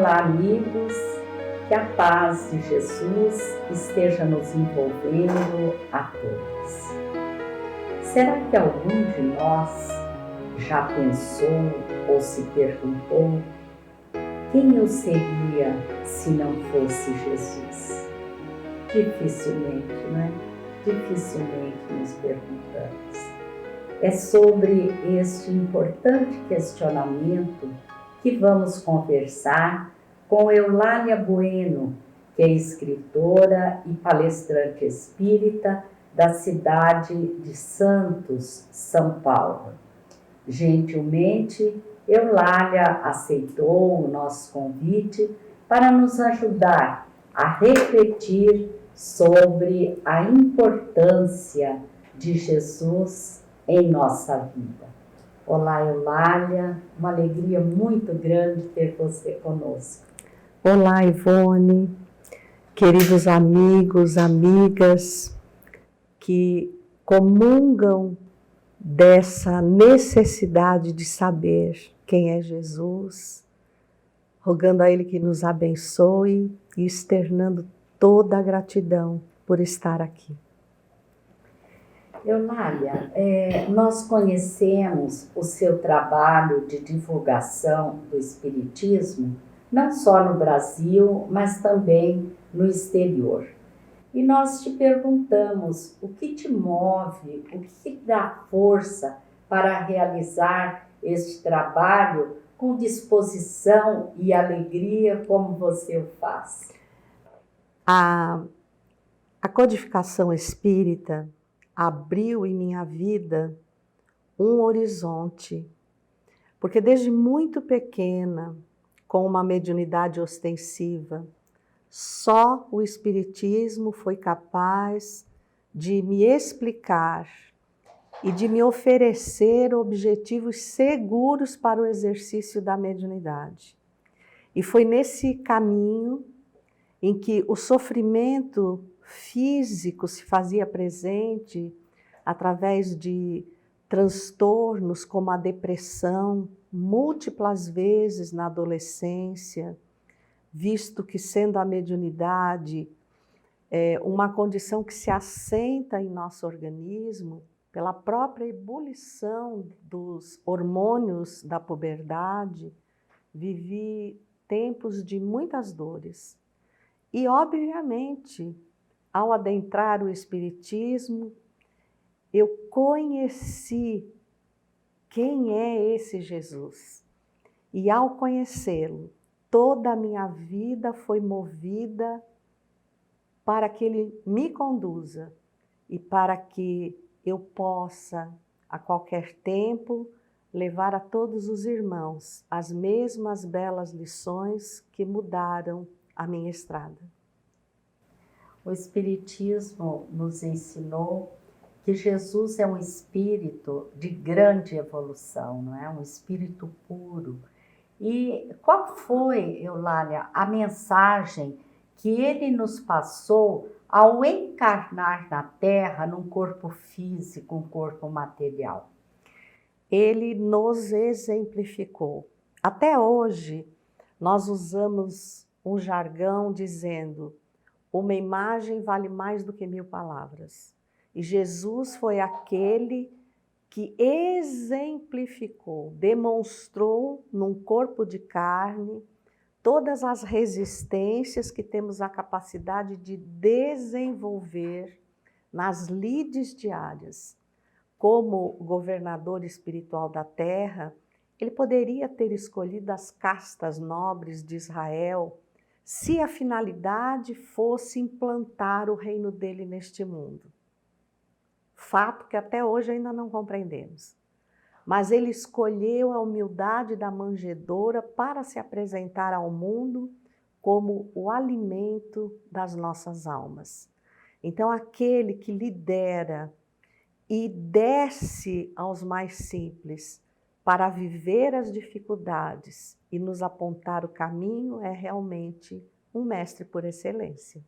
Olá, amigos, que a paz de Jesus esteja nos envolvendo a todos. Será que algum de nós já pensou ou se perguntou quem eu seria se não fosse Jesus? Dificilmente, né? Dificilmente nos perguntamos. É sobre este importante questionamento que vamos conversar com Eulália Bueno, que é escritora e palestrante espírita da cidade de Santos, São Paulo. Gentilmente, Eulália aceitou o nosso convite para nos ajudar a refletir sobre a importância de Jesus em nossa vida. Olá, Eulália, uma alegria muito grande ter você conosco. Olá, Ivone, queridos amigos, amigas que comungam dessa necessidade de saber quem é Jesus, rogando a Ele que nos abençoe e externando toda a gratidão por estar aqui. Eulália, nós conhecemos o seu trabalho de divulgação do Espiritismo, não só no Brasil, mas também no exterior. E nós te perguntamos o que te move, o que te dá força para realizar este trabalho com disposição e alegria como você o faz. A codificação espírita abriu em minha vida um horizonte, porque desde muito pequena, com uma mediunidade ostensiva, só o Espiritismo foi capaz de me explicar e de me oferecer objetivos seguros para o exercício da mediunidade. E foi nesse caminho em que o sofrimento físico se fazia presente através de transtornos como a depressão, múltiplas vezes na adolescência, visto que sendo a mediunidade uma condição que se assenta em nosso organismo pela própria ebulição dos hormônios da puberdade, vivi tempos de muitas dores. E, obviamente, ao adentrar o Espiritismo, eu conheci quem é esse Jesus. E, ao conhecê-lo, toda a minha vida foi movida para que ele me conduza e para que eu possa, a qualquer tempo, levar a todos os irmãos as mesmas belas lições que mudaram a minha estrada. O Espiritismo nos ensinou que Jesus é um espírito de grande evolução, não é? Um espírito puro. E qual foi, Eulália, a mensagem que ele nos passou ao encarnar na Terra num corpo físico, um corpo material? Ele nos exemplificou. Até hoje, nós usamos um jargão dizendo: uma imagem vale mais do que 1000 palavras. E Jesus foi aquele que exemplificou, demonstrou num corpo de carne todas as resistências que temos a capacidade de desenvolver nas lides diárias. Como governador espiritual da terra, ele poderia ter escolhido as castas nobres de Israel se a finalidade fosse implantar o reino dele neste mundo. Fato que até hoje ainda não compreendemos. Mas ele escolheu a humildade da manjedoura para se apresentar ao mundo como o alimento das nossas almas. Então, aquele que lidera e desce aos mais simples para viver as dificuldades e nos apontar o caminho é realmente um mestre por excelência.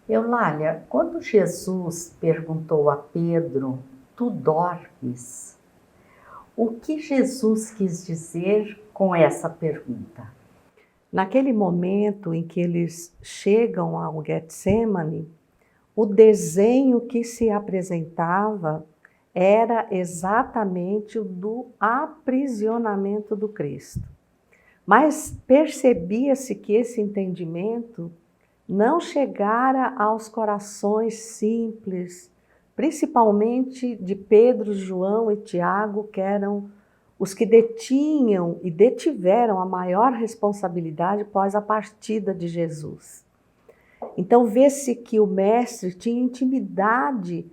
Eulália, quando Jesus perguntou a Pedro, tu dormes? O que Jesus quis dizer com essa pergunta? Naquele momento em que eles chegam ao Getsemane, o desenho que se apresentava era exatamente o do aprisionamento do Cristo. Mas percebia-se que esse entendimento não chegara aos corações simples, principalmente de Pedro, João e Tiago, que eram os que detinham e detiveram a maior responsabilidade após a partida de Jesus. Então vê-se que o mestre tinha intimidade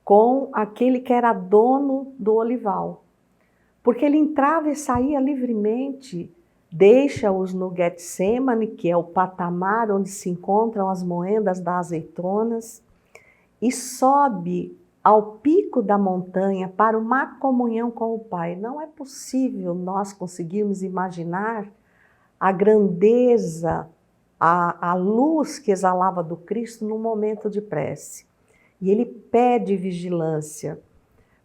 com aquele que era dono do olival, porque ele entrava e saía livremente, deixa-os no Getsemane, que é o patamar onde se encontram as moendas das azeitonas, e sobe ao pico da montanha para uma comunhão com o Pai. Não é possível nós conseguirmos imaginar a grandeza, a luz que exalava do Cristo no momento de prece. E ele pede vigilância,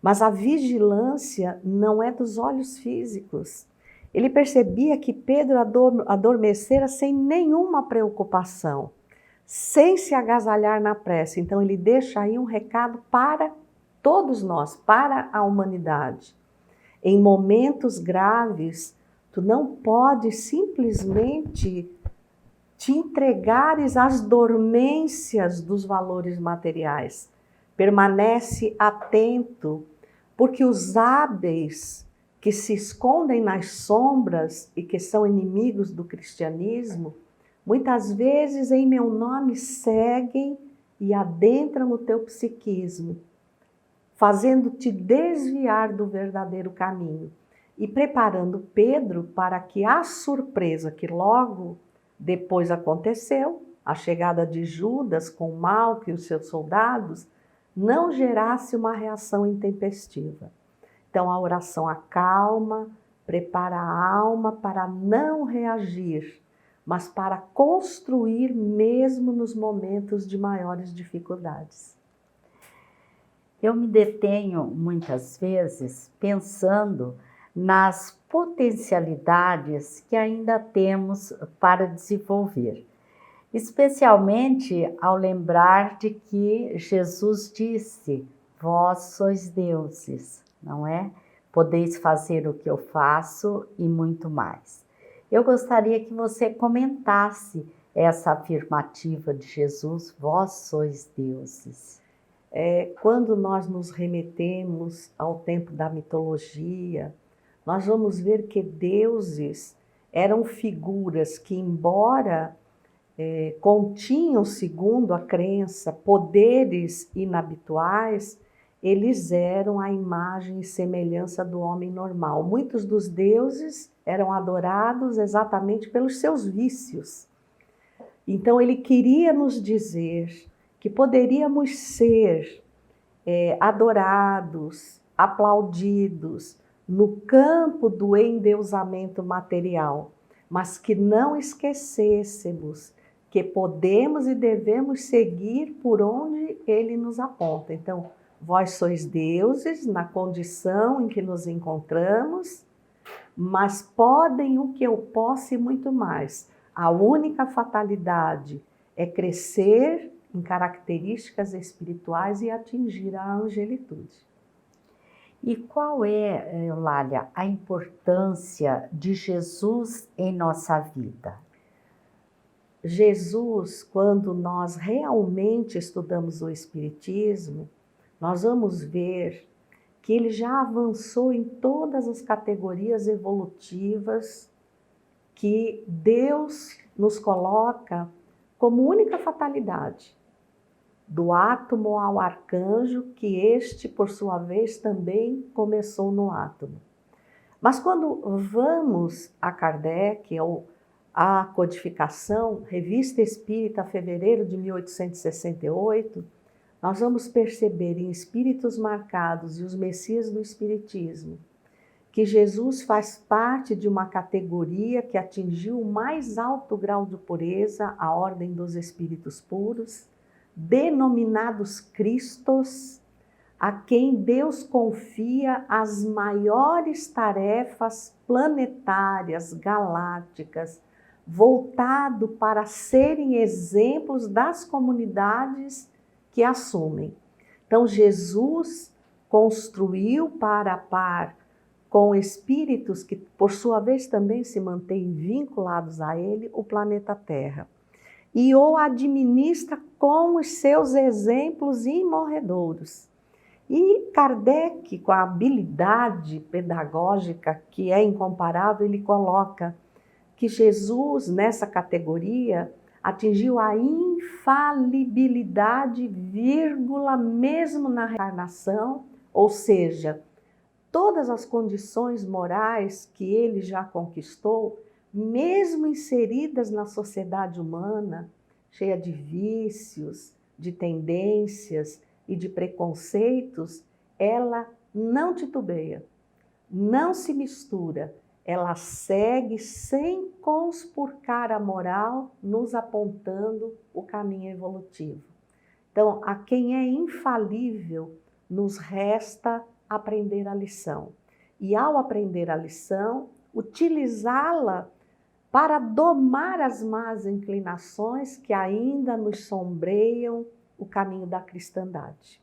mas a vigilância não é dos olhos físicos. Ele percebia que Pedro adormecera sem nenhuma preocupação, sem se agasalhar na prece. Então ele deixa aí um recado para todos nós, para a humanidade. Em momentos graves, tu não podes simplesmente te entregares às dormências dos valores materiais. Permanece atento, porque os hábeis que se escondem nas sombras e que são inimigos do cristianismo, muitas vezes em meu nome seguem e adentram o teu psiquismo, fazendo-te desviar do verdadeiro caminho e preparando Pedro para que a surpresa que logo depois aconteceu, a chegada de Judas com Malco e os seus soldados, não gerasse uma reação intempestiva. Então a oração acalma, prepara a alma para não reagir, mas para construir mesmo nos momentos de maiores dificuldades. Eu me detenho muitas vezes pensando nas potencialidades que ainda temos para desenvolver, especialmente ao lembrar de que Jesus disse: vós sois deuses, não é? Podeis fazer o que eu faço e muito mais. Eu gostaria que você comentasse essa afirmativa de Jesus: vós sois deuses. Quando nós nos remetemos ao tempo da mitologia, nós vamos ver que deuses eram figuras que, embora continham, segundo a crença, poderes inabituais, eles eram a imagem e semelhança do homem normal. Muitos dos deuses eram adorados exatamente pelos seus vícios. Então ele queria nos dizer que poderíamos ser adorados, aplaudidos no campo do endeusamento material, mas que não esquecêssemos que podemos e devemos seguir por onde ele nos aponta. Então, vós sois deuses na condição em que nos encontramos, mas podem o que eu posso e muito mais. A única fatalidade é crescer em características espirituais e atingir a angelitude. E qual é, Eulália, a importância de Jesus em nossa vida? Jesus, quando nós realmente estudamos o Espiritismo, nós vamos ver que ele já avançou em todas as categorias evolutivas que Deus nos coloca como única fatalidade, do átomo ao arcanjo, que este, por sua vez, também começou no átomo. Mas quando vamos a Kardec, ou a codificação, Revista Espírita, fevereiro de 1868, nós vamos perceber em Espíritos Marcados e os Messias do Espiritismo que Jesus faz parte de uma categoria que atingiu o mais alto grau de pureza, a ordem dos espíritos puros, denominados Cristos, a quem Deus confia as maiores tarefas planetárias, galácticas, voltado para serem exemplos das comunidades que assumem. Então, Jesus construiu para a par com espíritos que, por sua vez, também se mantêm vinculados a ele, o planeta Terra. E o administra com os seus exemplos imorredouros. E Kardec, com a habilidade pedagógica que é incomparável, ele coloca que Jesus, nessa categoria, atingiu a infalibilidade, vírgula, mesmo na reencarnação, ou seja, todas as condições morais que ele já conquistou, mesmo inseridas na sociedade humana, cheia de vícios, de tendências e de preconceitos, ela não titubeia, não se mistura, ela segue sem conspurcar a moral, nos apontando o caminho evolutivo. Então, a quem é infalível, nos resta aprender a lição. E ao aprender a lição, utilizá-la para domar as más inclinações que ainda nos sombreiam o caminho da cristandade.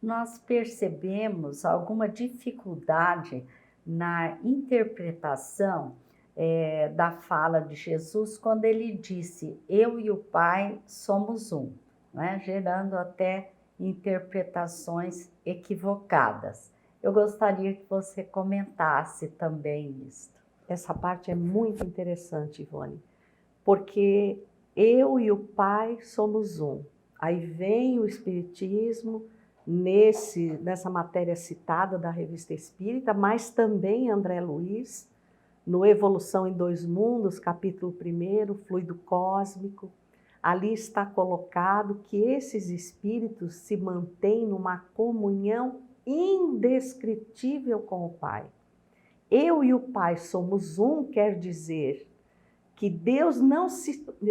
Nós percebemos alguma dificuldade na interpretação da fala de Jesus quando ele disse: eu e o Pai somos um, né? Gerando até interpretações equivocadas. Eu gostaria que você comentasse também isso. Essa parte é muito interessante, Ivone, porque eu e o Pai somos um. Aí vem o Espiritismo nessa matéria citada da Revista Espírita, mas também André Luiz, no Evolução em Dois Mundos, capítulo 1, Fluido Cósmico. Ali está colocado que esses espíritos se mantêm numa comunhão indescritível com o Pai. Eu e o Pai somos um, quer dizer que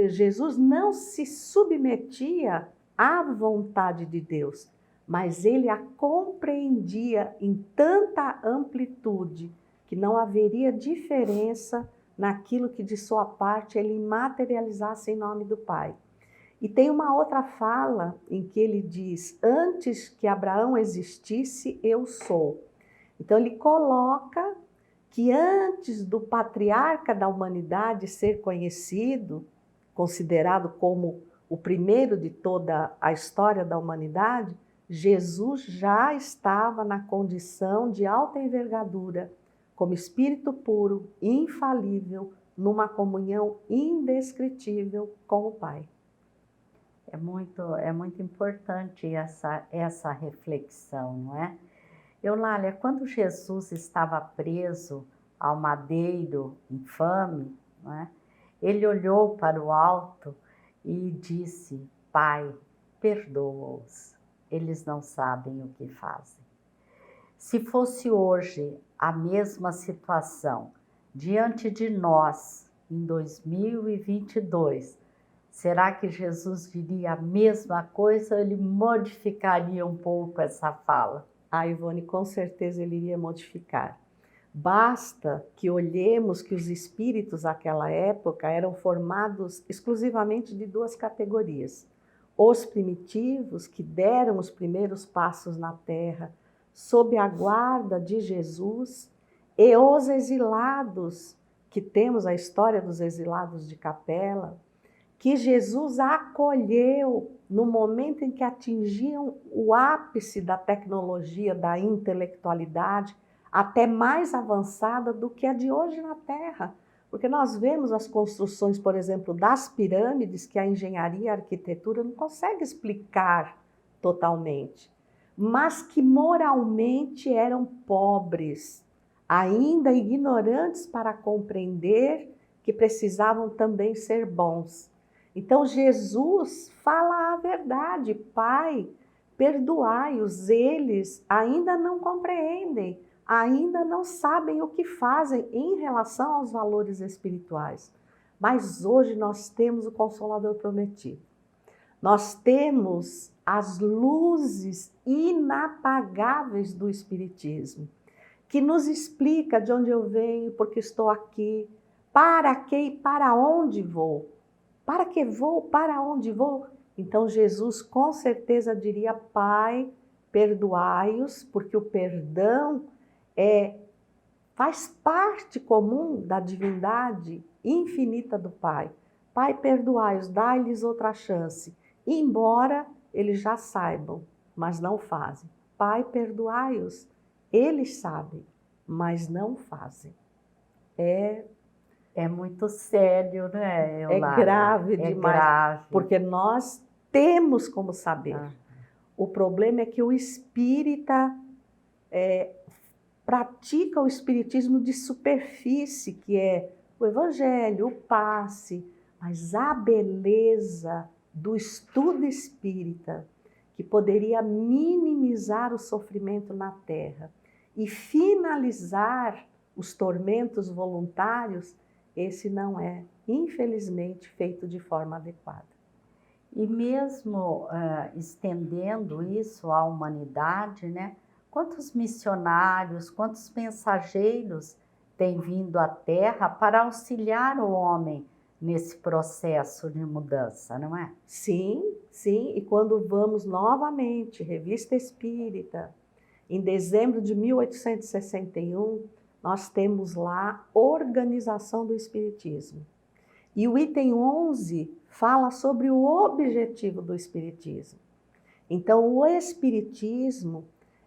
Jesus não se submetia à vontade de Deus, mas ele a compreendia em tanta amplitude que não haveria diferença naquilo que de sua parte ele materializasse em nome do Pai. E tem uma outra fala em que ele diz: antes que Abraão existisse, eu sou. Então ele coloca que antes do patriarca da humanidade ser conhecido, considerado como o primeiro de toda a história da humanidade, Jesus já estava na condição de alta envergadura, como espírito puro, infalível, numa comunhão indescritível com o Pai. É muito importante essa reflexão, não é? Eulália, quando Jesus estava preso ao madeiro infame, não é? Ele olhou para o alto e disse: Pai, perdoa-os, eles não sabem o que fazem. Se fosse hoje a mesma situação diante de nós, em 2022, será que Jesus diria a mesma coisa ou ele modificaria um pouco essa fala? Ivone, com certeza ele iria modificar. Basta que olhemos que os espíritos naquela época eram formados exclusivamente de duas categorias. Os primitivos, que deram os primeiros passos na Terra, sob a guarda de Jesus, e os exilados, que temos a história dos exilados de Capela, que Jesus acolheu no momento em que atingiam o ápice da tecnologia, da intelectualidade, até mais avançada do que a de hoje na Terra. Porque nós vemos as construções, por exemplo, das pirâmides, que a engenharia e a arquitetura não consegue explicar totalmente, mas que moralmente eram pobres, ainda ignorantes para compreender que precisavam também ser bons. Então Jesus fala a verdade: Pai, perdoai-os, eles ainda não compreendem, ainda não sabem o que fazem em relação aos valores espirituais. Mas hoje nós temos o Consolador prometido. Nós temos as luzes inapagáveis do Espiritismo, que nos explica de onde eu venho, porque estou aqui, para que e para onde vou. Para que vou, para onde vou? Então Jesus com certeza diria: Pai, perdoai-os, porque o perdão faz parte comum da divindade infinita do Pai. Pai, perdoai-os, dai-lhes outra chance. Embora eles já saibam, mas não fazem. Pai, perdoai-os. Eles sabem, mas não fazem. É muito sério, né, É Eulália? grave É demais, grave. porque nós temos como saber. Ah. O problema é que o espírita pratica o espiritismo de superfície, que é o evangelho, o passe, mas a beleza do estudo espírita, que poderia minimizar o sofrimento na Terra e finalizar os tormentos voluntários, esse não é, infelizmente, feito de forma adequada. E mesmo estendendo isso à humanidade, né? Quantos missionários, quantos mensageiros têm vindo à Terra para auxiliar o homem nesse processo de mudança, não é? Sim, sim. E quando vamos novamente, Revista Espírita, em dezembro de 1861, nós temos lá Organização do Espiritismo. E o item 11 fala sobre o objetivo do Espiritismo. Então, o Espiritismo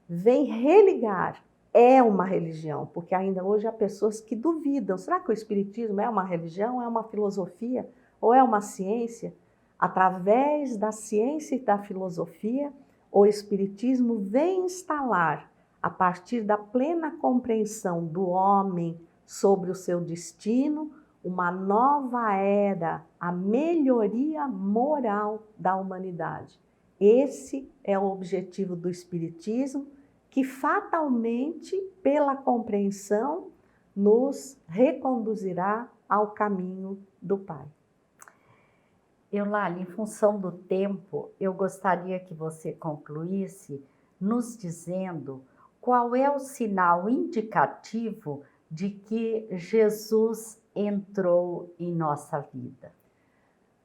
vem religar, é uma religião, porque ainda hoje há pessoas que duvidam, será que o Espiritismo é uma religião, é uma filosofia ou é uma ciência? Através da ciência e da filosofia, o Espiritismo vem instalar, a partir da plena compreensão do homem sobre o seu destino, uma nova era, a melhoria moral da humanidade. Esse é o objetivo do Espiritismo, que fatalmente, pela compreensão, nos reconduzirá ao caminho do Pai. Eulália, em função do tempo, eu gostaria que você concluísse nos dizendo qual é o sinal indicativo de que Jesus entrou em nossa vida.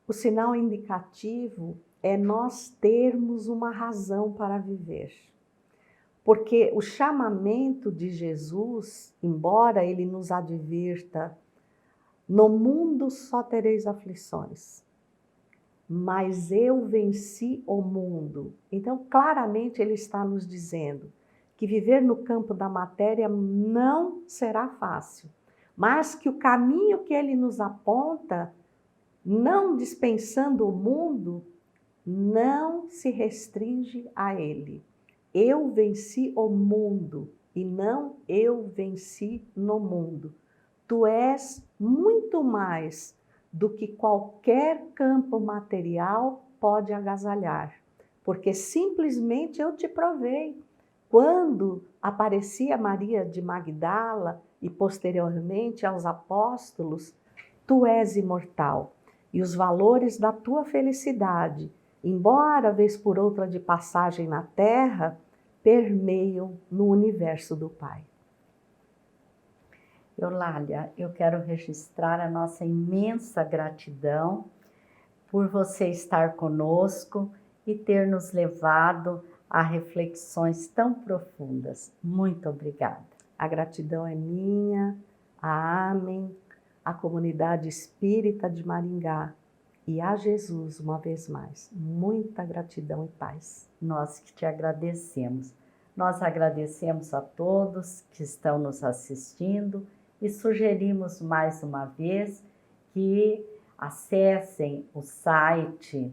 O sinal indicativo é nós termos uma razão para viver. Porque o chamamento de Jesus, embora ele nos advirta, no mundo só tereis aflições, mas eu venci o mundo. Então, claramente ele está nos dizendo que viver no campo da matéria não será fácil, mas que o caminho que ele nos aponta, não dispensando o mundo, não se restringe a ele. Eu venci o mundo e não eu venci no mundo. Tu és muito mais do que qualquer campo material pode agasalhar, porque simplesmente eu te provei. Quando aparecia Maria de Magdala e posteriormente aos apóstolos, tu és imortal e os valores da tua felicidade, embora vez por outra de passagem na terra, permeiam no universo do Pai. Eulália, eu quero registrar a nossa imensa gratidão por você estar conosco e ter nos levado a reflexões tão profundas. Muito obrigada. A gratidão é minha, a Amém, a comunidade espírita de Maringá e a Jesus uma vez mais. Muita gratidão e paz. Nós que te agradecemos. Nós agradecemos a todos que estão nos assistindo e sugerimos mais uma vez que acessem o site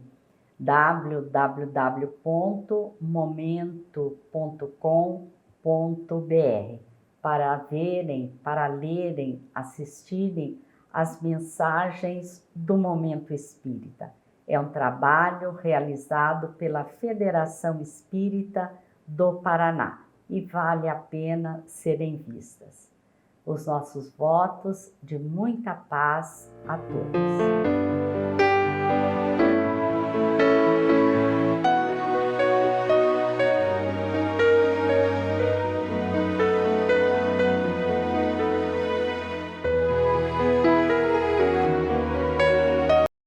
www.momento.com.br para verem, para lerem, assistirem as mensagens do Momento Espírita. É um trabalho realizado pela Federação Espírita do Paraná e vale a pena serem vistas. Os nossos votos de muita paz a todos.